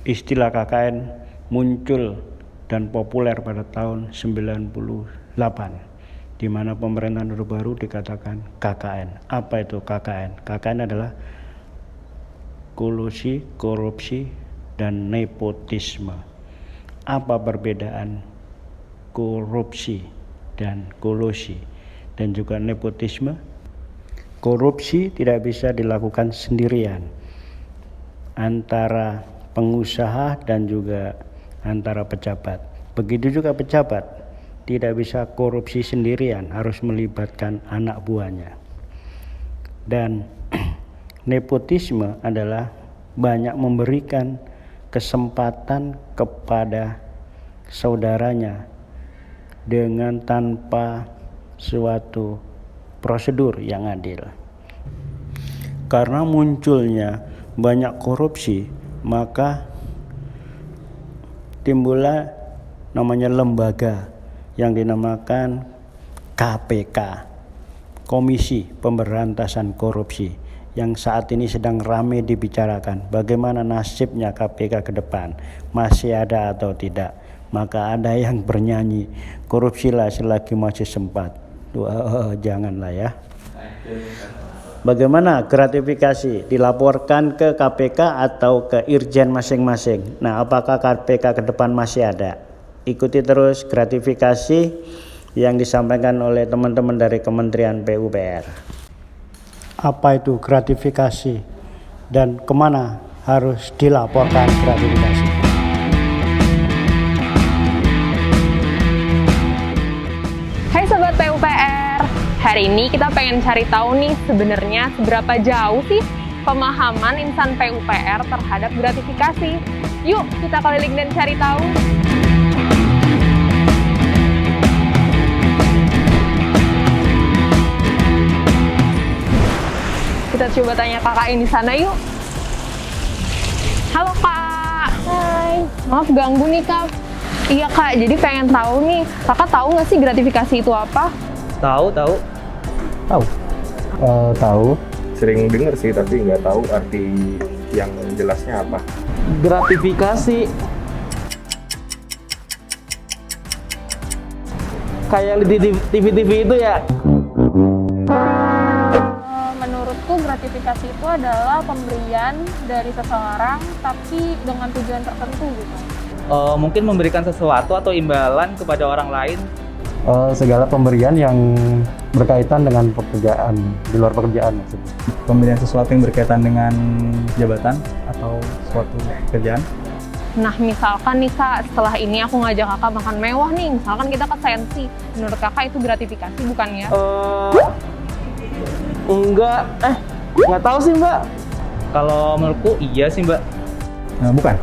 Istilah KKN muncul dan populer pada tahun 98, di mana pemerintahan Orde Baru dikatakan KKN. Apa itu KKN? KKN adalah kolusi, korupsi, dan nepotisme. Apa perbedaan korupsi dan kolusi dan juga nepotisme? Korupsi tidak bisa dilakukan sendirian antara pengusaha dan juga antara pejabat. Begitu juga pejabat tidak bisa korupsi sendirian, harus melibatkan anak buahnya. Dan nepotisme adalah banyak memberikan kesempatan kepada saudaranya dengan tanpa suatu prosedur yang adil. Karena munculnya banyak korupsi, maka timbullah namanya lembaga yang dinamakan KPK, Komisi Pemberantasan Korupsi, yang saat ini sedang ramai dibicarakan. Bagaimana nasibnya KPK ke depan? Masih ada atau tidak? Maka ada yang bernyanyi, korupsilah selagi masih sempat. Janganlah ya. Bagaimana gratifikasi? Dilaporkan ke KPK atau ke Irjen masing-masing. Nah, apakah KPK ke depan masih ada? Ikuti terus gratifikasi yang disampaikan oleh teman-teman dari Kementerian PUPR. Apa itu gratifikasi dan kemana harus dilaporkan gratifikasi? Hai Sobat PUPR, hari ini kita pengen cari tahu nih sebenarnya seberapa jauh sih pemahaman insan PUPR terhadap gratifikasi. Yuk kita keliling dan cari tahu. Kita coba tanya kakak yang di sana yuk. Halo Kak. Hai. Maaf ganggu nih Kak. Iya Kak, jadi pengen tahu nih, kakak tahu nggak sih gratifikasi itu apa? Tahu. Tahu. Sering dengar sih, tapi nggak tahu arti yang jelasnya apa. Gratifikasi kayak di TV-TV itu ya. Menurutku gratifikasi itu adalah pemberian dari seseorang tapi dengan tujuan tertentu gitu. Mungkin memberikan sesuatu atau imbalan kepada orang lain. Segala pemberian yang berkaitan dengan pekerjaan, di luar pekerjaan maksudnya. Pemberian sesuatu yang berkaitan dengan jabatan atau suatu pekerjaan. Nah misalkan nih Kak, setelah ini aku ngajak kakak makan mewah nih, misalkan kita ke Sensi. Menurut kakak itu gratifikasi bukan ya? Nggak tahu sih Mbak. Kalau menurutku iya sih Mbak. Nah, bukan.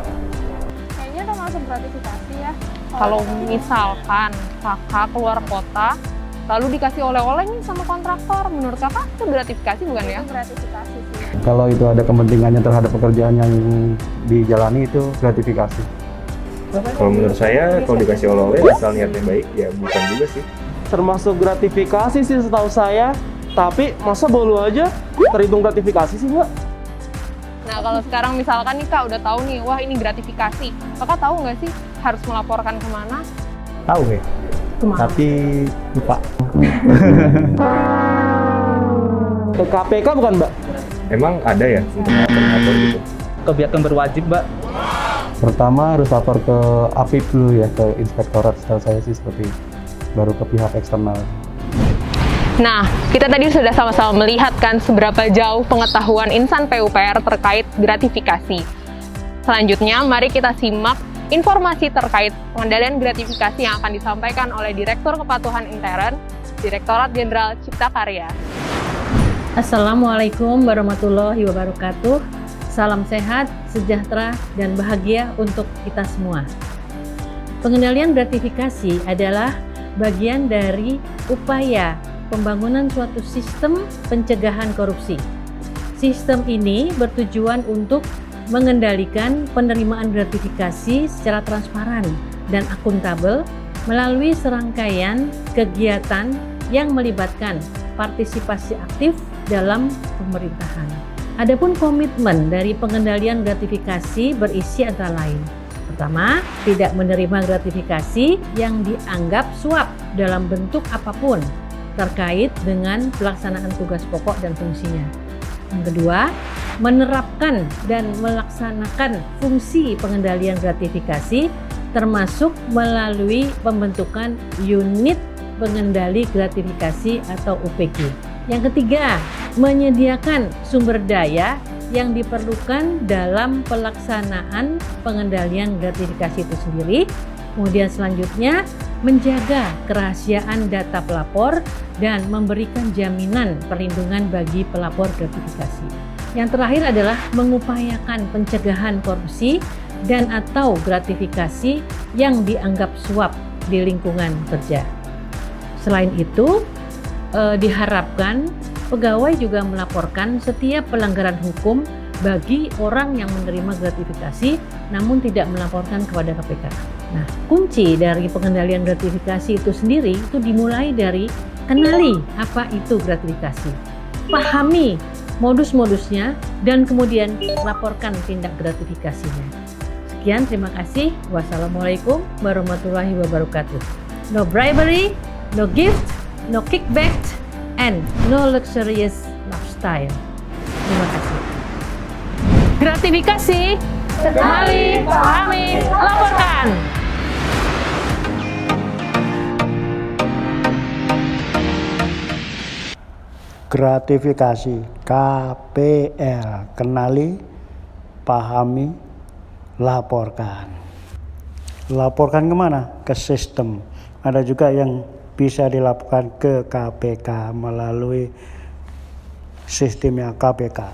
Kayaknya termasuk gratifikasi ya. Kalau misalkan kakak keluar kota, lalu dikasih oleh-oleh nih sama kontraktor, menurut kakak itu gratifikasi bukan ya? Itu gratifikasi sih. Kalau itu ada kepentingannya terhadap pekerjaan yang dijalani, itu gratifikasi. Kalau menurut saya, kalau dikasih oleh-oleh asal niatnya baik, ya bukan juga sih. Termasuk gratifikasi sih setahu saya. Tapi masa bolu aja terhitung gratifikasi sih Mbak? Nah kalau sekarang misalkan nih Kak udah tahu nih, wah ini gratifikasi. Kakak tahu nggak sih harus melaporkan kemana? Tahu ya. Kemana? Tapi lupa. Ke KPK bukan Mbak? Emang ada ya untuk lapor gitu? Ke pihak yang berwajib Mbak. Pertama harus lapor ke APIP dulu ya, ke inspektorat, setahu saya sih seperti itu. Baru ke pihak eksternal. Nah, kita tadi sudah sama-sama melihat kan seberapa jauh pengetahuan insan PUPR terkait gratifikasi. Selanjutnya, mari kita simak informasi terkait pengendalian gratifikasi yang akan disampaikan oleh Direktur Kepatuhan Intern, Direktorat Jenderal Cipta Karya. Assalamualaikum warahmatullahi wabarakatuh. Salam sehat, sejahtera, dan bahagia untuk kita semua. Pengendalian gratifikasi adalah bagian dari upaya pembangunan suatu sistem pencegahan korupsi. Sistem ini bertujuan untuk mengendalikan penerimaan gratifikasi secara transparan dan akuntabel melalui serangkaian kegiatan yang melibatkan partisipasi aktif dalam pemerintahan. Adapun komitmen dari pengendalian gratifikasi berisi antara lain. Pertama, tidak menerima gratifikasi yang dianggap suap dalam bentuk apapun terkait dengan pelaksanaan tugas pokok dan fungsinya. Yang kedua, menerapkan dan melaksanakan fungsi pengendalian gratifikasi termasuk melalui pembentukan unit pengendali gratifikasi atau UPG. Yang ketiga, menyediakan sumber daya yang diperlukan dalam pelaksanaan pengendalian gratifikasi itu sendiri. Kemudian selanjutnya, menjaga kerahasiaan data pelapor dan memberikan jaminan perlindungan bagi pelapor gratifikasi. Yang terakhir adalah mengupayakan pencegahan korupsi dan atau gratifikasi yang dianggap suap di lingkungan kerja. Selain itu, diharapkan pegawai juga melaporkan setiap pelanggaran hukum bagi orang yang menerima gratifikasi namun tidak melaporkan kepada KPK. Nah, kunci dari pengendalian gratifikasi itu sendiri itu dimulai dari kenali apa itu gratifikasi, pahami modus-modusnya, dan kemudian laporkan tindak gratifikasinya. Sekian, terima kasih. Wassalamualaikum warahmatullahi wabarakatuh. No bribery, no gift, no kickback, and no luxurious lifestyle. Terima kasih. Gratifikasi, kenali, pahami, laporkan. Gratifikasi KPL, kenali, pahami, laporkan. Laporkan kemana? Ke sistem. Ada juga yang bisa dilaporkan ke KPK melalui sistemnya KPK.